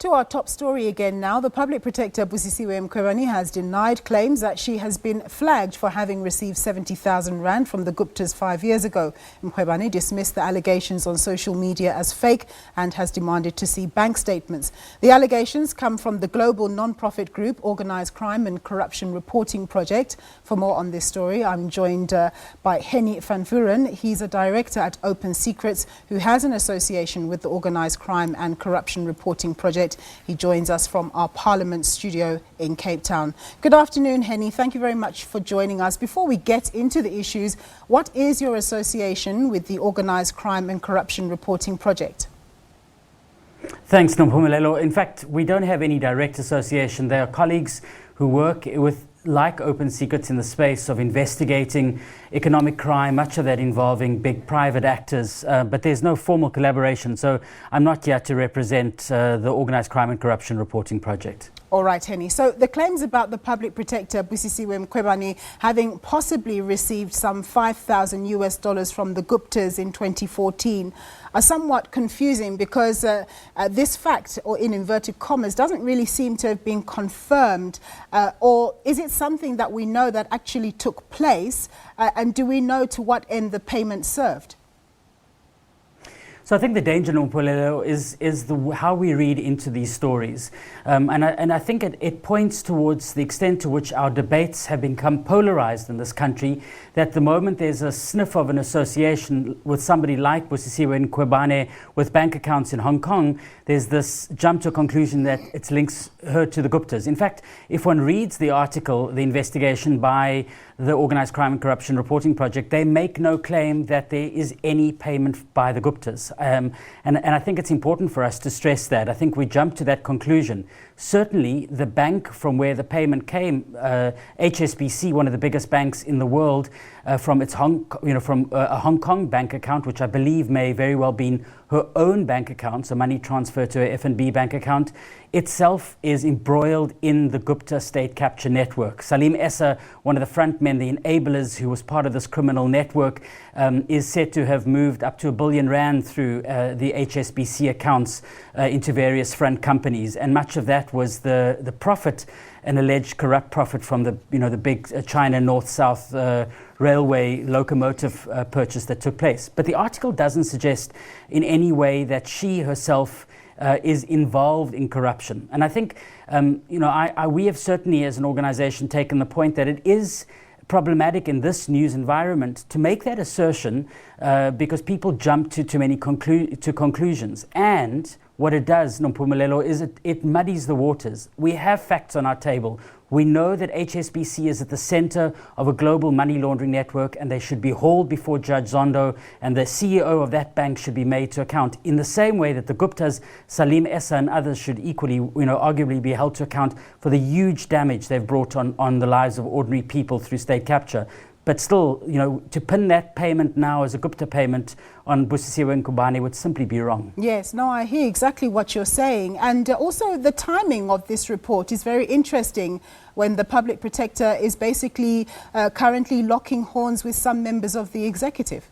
To our top story again now, the Public Protector Busisiwe Mkhwebane has denied claims that she has been flagged for having received 70,000 rand from the Guptas 5 years ago. Mkhwebane dismissed the allegations on social media as fake and has demanded to see bank statements. The allegations come from the global non-profit group Organised Crime and Corruption Reporting Project. For more on this story, I'm joined by Hennie van Vuuren. He's a director at Open Secrets who has an association with the Organised Crime and Corruption Reporting Project. He joins us from our Parliament studio in Cape Town. Good afternoon, Hennie. Thank you very much for joining us. Before we get into the issues, what is your association with the Organised Crime and Corruption Reporting Project? Thanks, Nompumelelo. In fact, we don't have any direct association. They are colleagues who work with like Open Secrets in the space of investigating economic crime, much of that involving big private actors, but there's no formal collaboration, so I'm not here to represent the Organised Crime and Corruption Reporting Project. All right, Hennie. So the claims about the Public Protector Busisiwe Mkhwebane having possibly received some $5,000 from the Guptas in 2014 are somewhat confusing because this fact, or in inverted commas, doesn't really seem to have been confirmed. Or is it something that we know that actually took place? And do we know to what end the payment served? So I think the danger, Nompumelelo, is how we read into these stories. And I think it points towards the extent to which our debates have become polarized in this country, that the moment there's a sniff of an association with somebody like Busisiwe Mkhwebane with bank accounts in Hong Kong, there's this jump to a conclusion that it links her to the Guptas. In fact, if one reads the article, the investigation by the Organised Crime and Corruption Reporting Project, they make no claim that there is any payment by the Guptas. And I think it's important for us to stress that. I think we jump to that conclusion. Certainly, the bank from where the payment came, HSBC, one of the biggest banks in the world, from its from a Hong Kong bank account, which I believe may very well been her own bank account, so money transferred to her F&B bank account, itself is embroiled in the Gupta state capture network. Salim Essa, one of the front men, the enablers who was part of this criminal network, is said to have moved up to R1 billion through the HSBC accounts into various front companies, and much of that was the profit, an alleged corrupt profit from the big China North-South railway locomotive purchase that took place. But the article doesn't suggest in any way that she herself is involved in corruption. And I think we have certainly as an organization taken the point that it is problematic in this news environment to make that assertion because people jump to too many conclusions. And what it does, Nompumelelo, is it muddies the waters. We have facts on our table. We know that HSBC is at the center of a global money laundering network, and they should be hauled before Judge Zondo, and the CEO of that bank should be made to account in the same way that the Guptas, Salim Essa and others should equally, arguably be held to account for the huge damage they've brought on the lives of ordinary people through state capture. But still, to pin that payment now as a Gupta payment on Busisiwe Mkhwebane would simply be wrong. Yes, no, I hear exactly what you're saying. And also the timing of this report is very interesting when the Public Protector is basically currently locking horns with some members of the executive.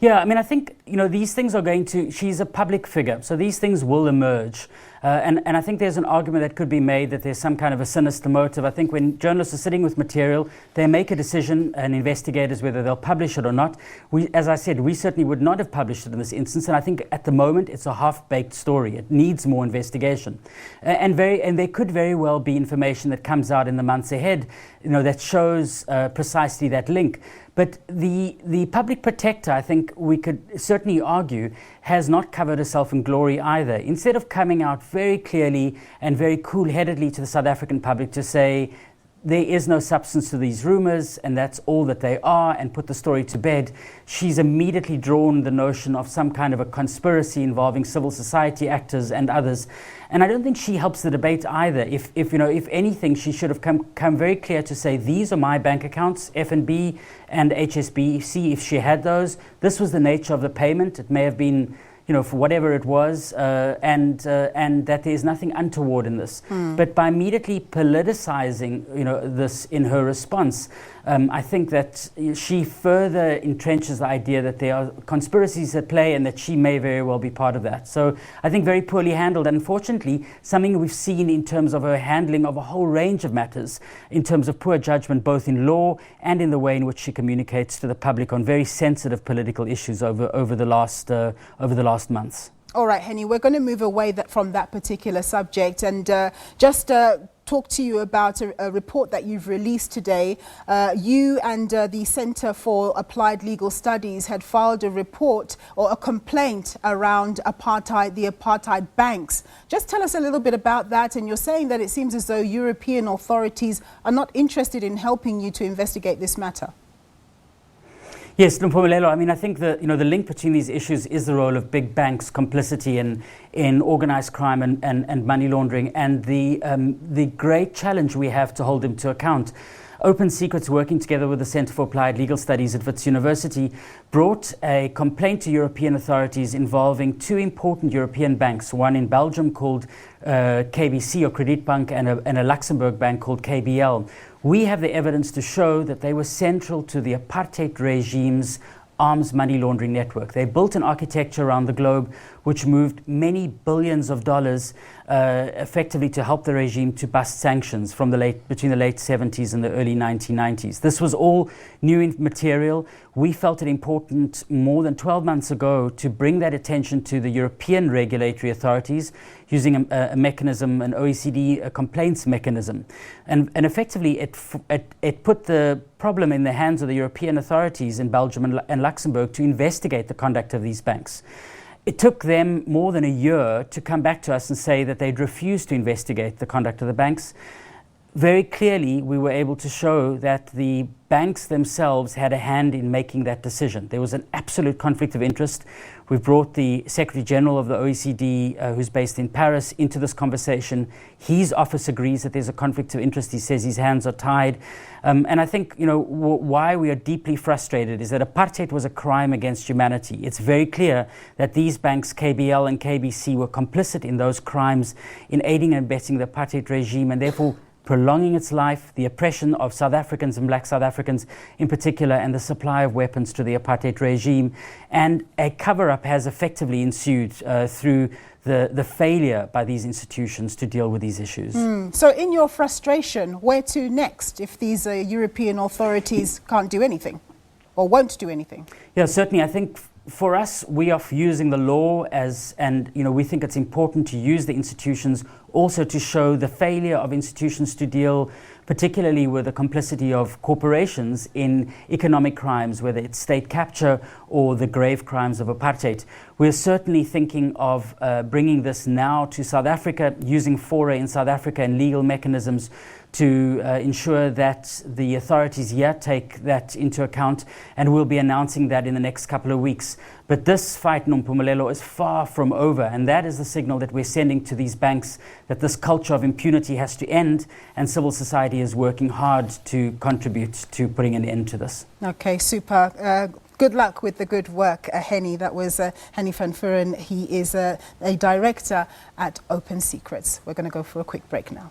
Yeah, I mean, I think, these things are she's a public figure, so these things will emerge. And I think there's an argument that could be made that there's some kind of a sinister motive. I think when journalists are sitting with material, they make a decision, and investigators, whether they'll publish it or not. As I said, we certainly would not have published it in this instance, and I think at the moment it's a half-baked story. It needs more investigation. And there could very well be information that comes out in the months ahead, that shows precisely that link. But the Public Protector, I think we could certainly argue, has not covered herself in glory either. Instead of coming out very clearly and very cool-headedly to the South African public to say there is no substance to these rumors and that's all that they are, and put the story to bed, she's immediately drawn the notion of some kind of a conspiracy involving civil society actors and others. And I don't think she helps the debate either. If anything, she should have come very clear to say, these are my bank accounts, F&B and HSBC, if she had those. This was the nature of the payment. It may have been for whatever it was, and that there's nothing untoward in this. But by immediately politicizing, this in her response, I think that she further entrenches the idea that there are conspiracies at play and that she may very well be part of that. So I think very poorly handled, and unfortunately something we've seen in terms of her handling of a whole range of matters, in terms of poor judgment both in law and in the way in which she communicates to the public on very sensitive political issues over the last months. All right, Hennie, we're going to move away from that particular subject and just talk to you about a report that you've released today. You and the Center for Applied Legal Studies had filed a report or a complaint around apartheid, the apartheid banks. Just tell us a little bit about that. And you're saying that it seems as though European authorities are not interested in helping you to investigate this matter. Yes, Mpumelelo, I mean, I think the link between these issues is the role of big banks' complicity in organised crime and money laundering, and the great challenge we have to hold them to account. Open Secrets, working together with the Centre for Applied Legal Studies at Wits University, brought a complaint to European authorities involving two important European banks, one in Belgium called KBC or Kredietbank and a Luxembourg bank called KBL. We have the evidence to show that they were central to the apartheid regime's arms money laundering network. They built an architecture around the globe which moved many billions of dollars effectively to help the regime to bust sanctions from between the late 70s and the early 1990s. This was all new material. We felt it important more than 12 months ago to bring that attention to the European regulatory authorities using a mechanism, an OECD complaints mechanism. And effectively it put the problem in the hands of the European authorities in Belgium and Luxembourg to investigate the conduct of these banks. It took them more than a year to come back to us and say that they'd refused to investigate the conduct of the banks. Very clearly, we were able to show that the banks themselves had a hand in making that decision. There was an absolute conflict of interest. We've brought the Secretary General of the OECD, who's based in Paris, into this conversation. His office agrees that there's a conflict of interest. He says his hands are tied. And I think, why we are deeply frustrated is that apartheid was a crime against humanity. It's very clear that these banks, KBL and KBC, were complicit in those crimes, in aiding and abetting the apartheid regime, and therefore prolonging its life, the oppression of South Africans and black South Africans in particular, and the supply of weapons to the apartheid regime. And a cover-up has effectively ensued through the failure by these institutions to deal with these issues. So in your frustration, where to next if these European authorities can't do anything or won't do anything? Yeah, certainly. I think for us, we are using the law and we think it's important to use the institutions also to show the failure of institutions to deal particularly with the complicity of corporations in economic crimes, whether it's state capture or the grave crimes of apartheid. We're certainly thinking of bringing this now to South Africa, using fora in South Africa and legal mechanisms to ensure that the authorities here take that into account, and we'll be announcing that in the next couple of weeks. But this fight, Mpumelelo, is far from over, and that is the signal that we're sending to these banks that this culture of impunity has to end, and civil society is working hard to contribute to putting an end to this. Okay, super. Good luck with the good work, Hennie. That was Hennie van Vuuren. He is a director at Open Secrets. We're going to go for a quick break now.